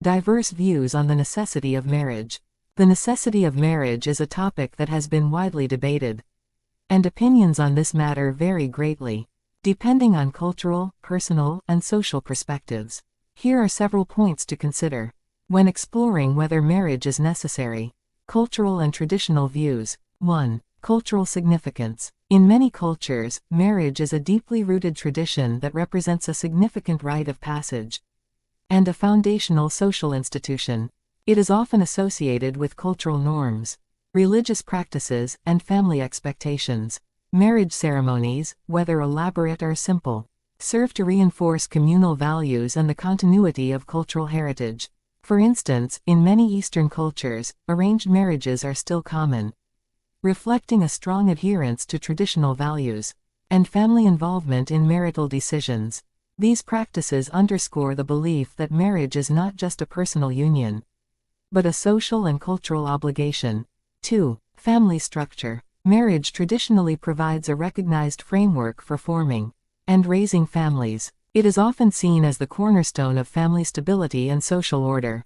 Diverse views on the necessity of marriage. The necessity of marriage is a topic that has been widely debated, and opinions on this matter vary greatly, depending on cultural, personal, and social perspectives. Here are several points to consider when exploring whether marriage is necessary. Cultural and traditional views. 1. Cultural significance. In many cultures, marriage is a deeply rooted tradition that represents a significant rite of passage and a foundational social institution. It is often associated with cultural norms, religious practices, and family expectations. Marriage ceremonies, whether elaborate or simple, serve to reinforce communal values and the continuity of cultural heritage. For instance, in many Eastern cultures, arranged marriages are still common, reflecting a strong adherence to traditional values and family involvement in marital decisions. These practices underscore the belief that marriage is not just a personal union, but a social and cultural obligation. 2. Family structure. Marriage traditionally provides a recognized framework for forming and raising families. It is often seen as the cornerstone of family stability and social order.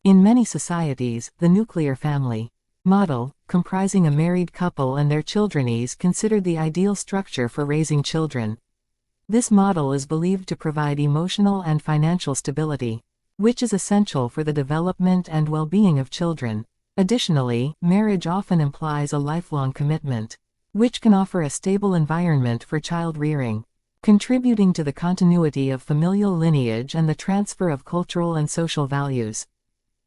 In many societies, the nuclear family model, comprising a married couple and their children, is considered the ideal structure for raising children. This model is believed to provide emotional and financial stability, which is essential for the development and well-being of children. Additionally, marriage often implies a lifelong commitment, which can offer a stable environment for child rearing, contributing to the continuity of familial lineage and the transfer of cultural and social values.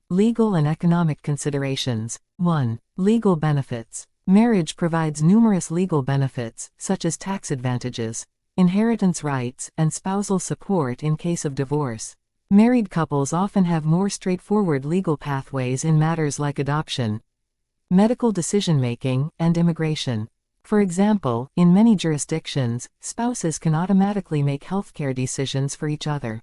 Legal and economic considerations. 1. Legal benefits. Marriage provides numerous legal benefits, such as tax advantages, inheritance rights, and spousal support in case of divorce. Married couples often have more straightforward legal pathways in matters like adoption, medical decision-making, and immigration. For example, in many jurisdictions, spouses can automatically make healthcare decisions for each other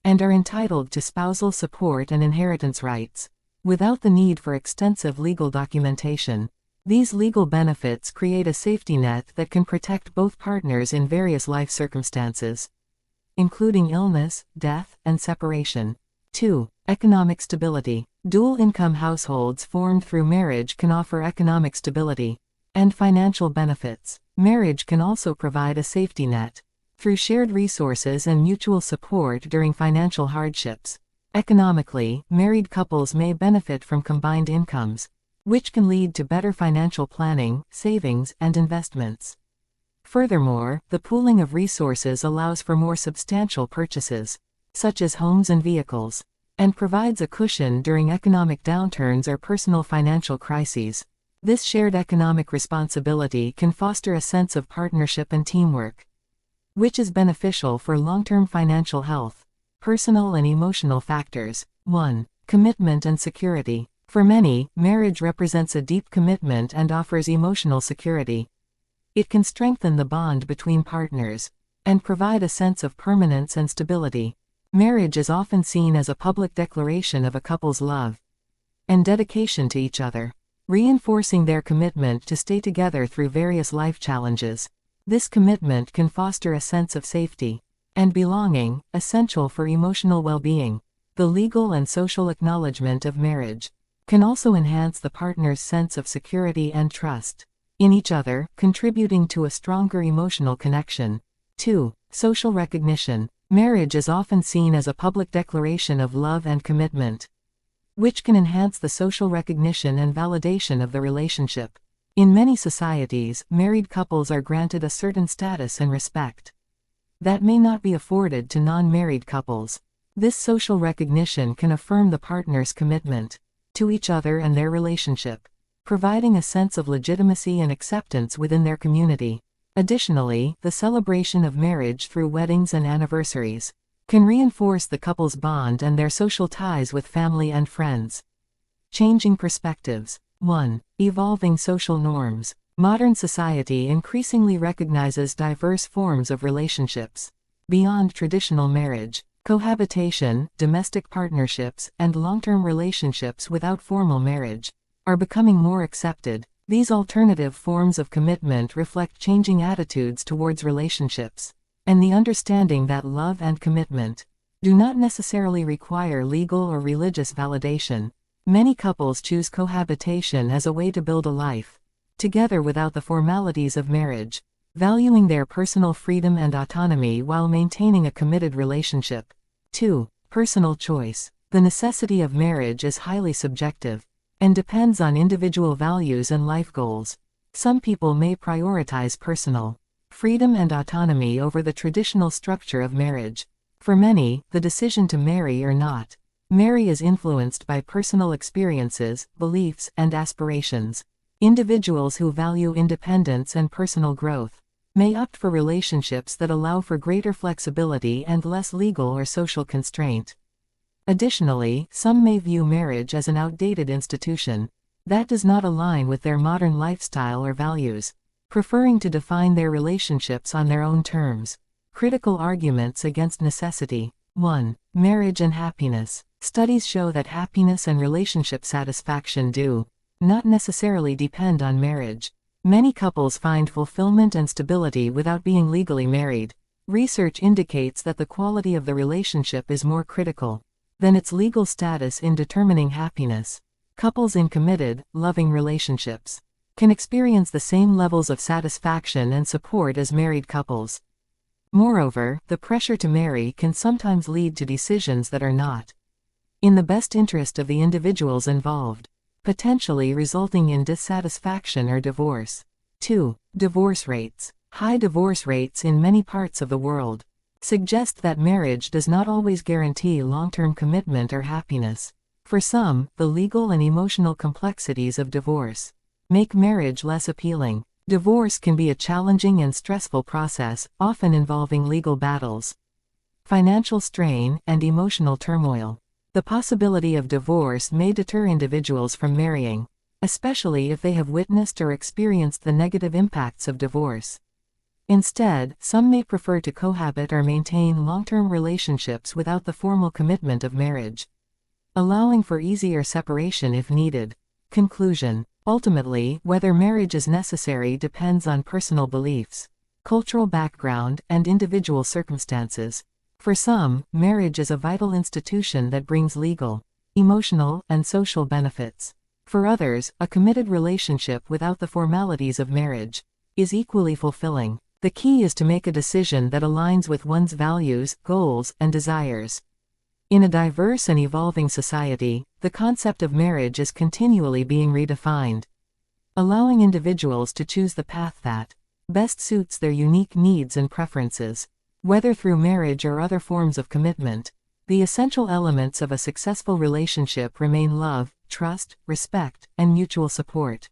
and are entitled to spousal support and inheritance rights, without the need for extensive legal documentation. These legal benefits create a safety net that can protect both partners in various life circumstances, including illness, death, and separation. 2. Economic stability. Dual-income households formed through marriage can offer economic stability and financial benefits. Marriage can also provide a safety net through shared resources and mutual support during financial hardships. Economically, married couples may benefit from combined incomes, which can lead to better financial planning, savings, and investments. Furthermore, the pooling of resources allows for more substantial purchases, such as homes and vehicles, and provides a cushion during economic downturns or personal financial crises. This shared economic responsibility can foster a sense of partnership and teamwork, which is beneficial for long-term financial health. Personal and emotional factors. 1. Commitment and security. For many, marriage represents a deep commitment and offers emotional security. It can strengthen the bond between partners and provide a sense of permanence and stability. Marriage is often seen as a public declaration of a couple's love and dedication to each other, reinforcing their commitment to stay together through various life challenges. This commitment can foster a sense of safety and belonging, essential for emotional well-being. The legal and social acknowledgement of marriage can also enhance the partner's sense of security and trust in each other, contributing to a stronger emotional connection. 2. Social recognition. Marriage is often seen as a public declaration of love and commitment, which can enhance the social recognition and validation of the relationship. In many societies, married couples are granted a certain status and respect that may not be afforded to non-married couples. This social recognition can affirm the partner's commitment to each other and their relationship, providing a sense of legitimacy and acceptance within their community. Additionally, the celebration of marriage through weddings and anniversaries can reinforce the couple's bond and their social ties with family and friends. Changing perspectives. 1. Evolving social norms. Modern society increasingly recognizes diverse forms of relationships beyond traditional marriage. Cohabitation, domestic partnerships, and long-term relationships without formal marriage are becoming more accepted. These alternative forms of commitment reflect changing attitudes towards relationships and the understanding that love and commitment do not necessarily require legal or religious validation. Many couples choose cohabitation as a way to build a life together without the formalities of marriage, valuing their personal freedom and autonomy while maintaining a committed relationship. 2. Personal choice. The necessity of marriage is highly subjective and depends on individual values and life goals. Some people may prioritize personal freedom and autonomy over the traditional structure of marriage. For many, the decision to marry or not marry is influenced by personal experiences, beliefs, and aspirations. Individuals who value independence and personal growth may opt for relationships that allow for greater flexibility and less legal or social constraint. Additionally, some may view marriage as an outdated institution that does not align with their modern lifestyle or values, preferring to define their relationships on their own terms. Critical arguments against necessity. 1. Marriage and happiness. Studies show that happiness and relationship satisfaction do not necessarily depend on marriage. Many couples find fulfillment and stability without being legally married. Research indicates that the quality of the relationship is more critical than its legal status in determining happiness. Couples in committed, loving relationships can experience the same levels of satisfaction and support as married couples. Moreover, the pressure to marry can sometimes lead to decisions that are not in the best interest of the individuals involved, potentially resulting in dissatisfaction or divorce. 2. Divorce rates. High divorce rates in many parts of the world suggest that marriage does not always guarantee long-term commitment or happiness. For some, the legal and emotional complexities of divorce make marriage less appealing. Divorce can be a challenging and stressful process, often involving legal battles, financial strain, and emotional turmoil. The possibility of divorce may deter individuals from marrying, especially if they have witnessed or experienced the negative impacts of divorce. Instead, some may prefer to cohabit or maintain long-term relationships without the formal commitment of marriage, allowing for easier separation if needed. Conclusion. Ultimately, whether marriage is necessary depends on personal beliefs, cultural background, and individual circumstances. For some, marriage is a vital institution that brings legal, emotional, and social benefits. For others, a committed relationship without the formalities of marriage is equally fulfilling. The key is to make a decision that aligns with one's values, goals, and desires. In a diverse and evolving society, the concept of marriage is continually being redefined, allowing individuals to choose the path that best suits their unique needs and preferences. Whether through marriage or other forms of commitment, the essential elements of a successful relationship remain love, trust, respect, and mutual support.